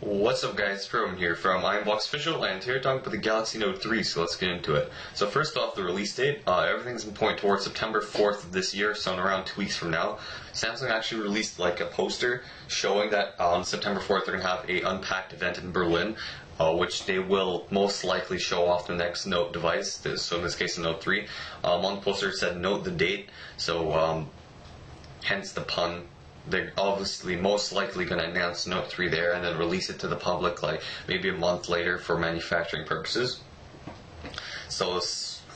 What's up guys, Pro here from Ironbox Official, and here to talk about the Galaxy Note 3, so let's get into it. So first off, the release date, everything's been pointing towards September 4th of this year, so in around 2 weeks from now. Samsung actually released like a poster showing that on September 4th they're going to have a unpacked event in Berlin, which they will most likely show off the next Note device, so in this case the Note 3. On the poster it said note the date, so hence the pun. They're obviously most likely going to announce Note 3 there and then release it to the public like maybe a month later for manufacturing purposes. So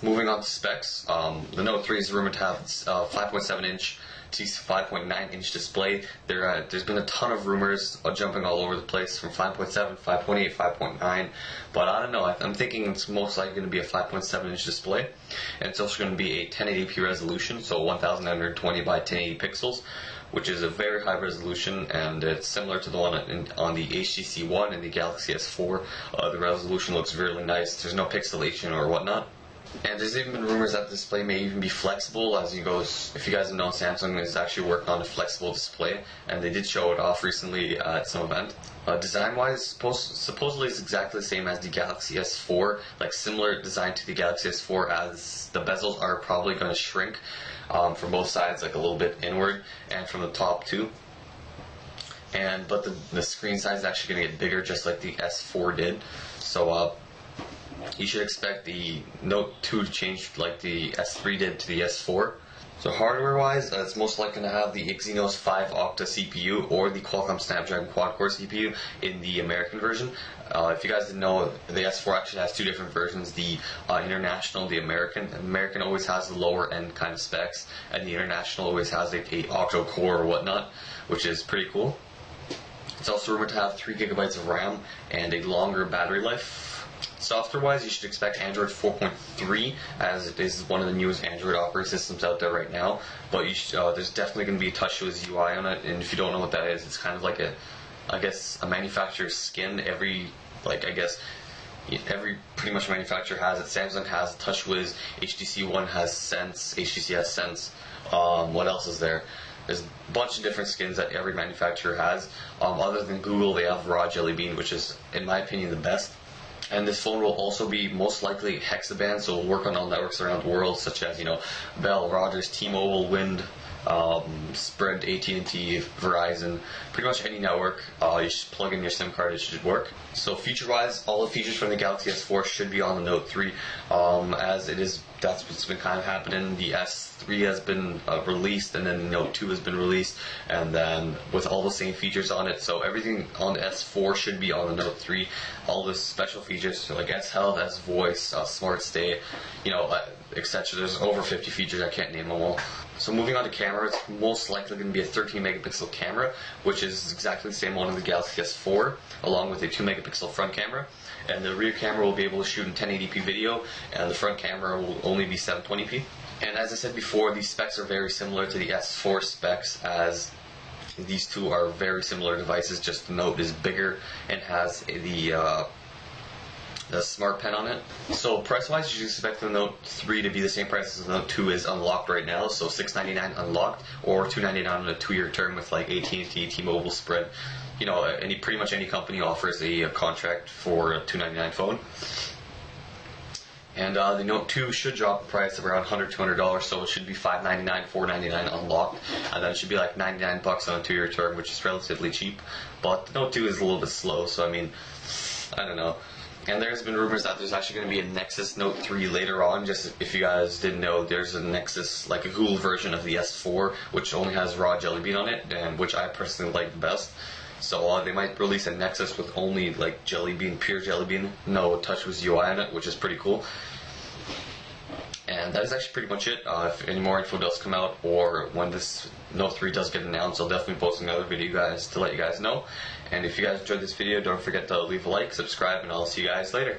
moving on to specs, the Note 3 is rumored to have 5.7 inch to 5.9 inch display. There's been a ton of rumors jumping all over the place from 5.7, 5.8, 5.9, but I don't know, I'm thinking it's most likely going to be a 5.7 inch display, and it's also going to be a 1080p resolution, so 1920 by 1080 pixels, which is a very high resolution, and it's similar to the one on the HTC One and the Galaxy S4. The resolution looks really nice. There's no pixelation or whatnot. And there's even been rumors that the display may even be flexible. If you guys have known, Samsung is actually working on a flexible display, and they did show it off recently at some event. Design-wise, supposedly it's exactly the same as the Galaxy S4, like similar design to the Galaxy S4, as the bezels are probably going to shrink from both sides, like a little bit inward, and from the top too. But the screen size is actually going to get bigger, just like the S4 did. So you should expect the Note 2 to change like the S3 did to the S4. So hardware-wise, it's most likely going to have the Exynos 5 Octa CPU or the Qualcomm Snapdragon quad-core CPU in the American version. If you guys didn't know, the S4 actually has two different versions, the International and the American. American always has the lower end kind of specs, and the International always has like a octa-core or whatnot, which is pretty cool. It's also rumored to have 3 GB of RAM and a longer battery life. Software-wise, you should expect Android 4.3, as it is one of the newest Android operating systems out there right now. But there's definitely going to be a TouchWiz UI on it, and if you don't know what that is, it's kind of like a manufacturer's skin. Every pretty much manufacturer has it. Samsung has TouchWiz, HTC One has Sense, HTC has Sense. What else is there? There's a bunch of different skins that every manufacturer has. Other than Google, they have Raw Jelly Bean, which is, in my opinion, the best. And this phone will also be most likely hexaband, so it'll work on all networks around the world, such as, Bell, Rogers, T-Mobile, Wind, Sprint, AT&T, Verizon, pretty much any network. You should plug in your SIM card, it should work. So feature-wise, all the features from the Galaxy S4 should be on the Note 3, that's what's been kind of happening. The S3 has been released, and then the Note 2 has been released, and then with all the same features on it. So everything on the S4 should be on the Note 3. All the special features, so like S Health, S Voice, Smart Stay, etc. There's over 50 features, I can't name them all. So moving on to camera, it's most likely going to be a 13 megapixel camera, which is exactly the same one in the Galaxy S4, along with a 2 megapixel front camera. And the rear camera will be able to shoot in 1080p video, and the front camera will only be 720p. And as I said before, these specs are very similar to the S4 specs, as these two are very similar devices, just the Note is bigger and has the Smart Pen on it. So price-wise, you should expect the Note 3 to be the same price as the Note 2 is unlocked right now, so $699 unlocked, or $299 on a 2-year term with like AT&T, T-Mobile, Sprint. Pretty much any company offers a contract for a $299 phone. And the Note 2 should drop the price around $100, $200, so it should be $599, $499 unlocked, and then it should be like $99 on a 2-year term, which is relatively cheap. But the Note 2 is a little bit slow, so I don't know. And there's been rumors that there's actually going to be a Nexus Note 3 later on. Just if you guys didn't know, there's a Nexus, like a Google version of the S4, which only has Raw Jelly Bean on it, and which I personally like the best. So they might release a Nexus with only like Jelly Bean, pure Jelly Bean, no TouchWiz UI on it, which is pretty cool. And that is actually pretty much it. If any more info does come out, or when this Note 3 does get announced, I'll definitely post another video to let you guys know. And if you guys enjoyed this video, don't forget to leave a like, subscribe, and I'll see you guys later.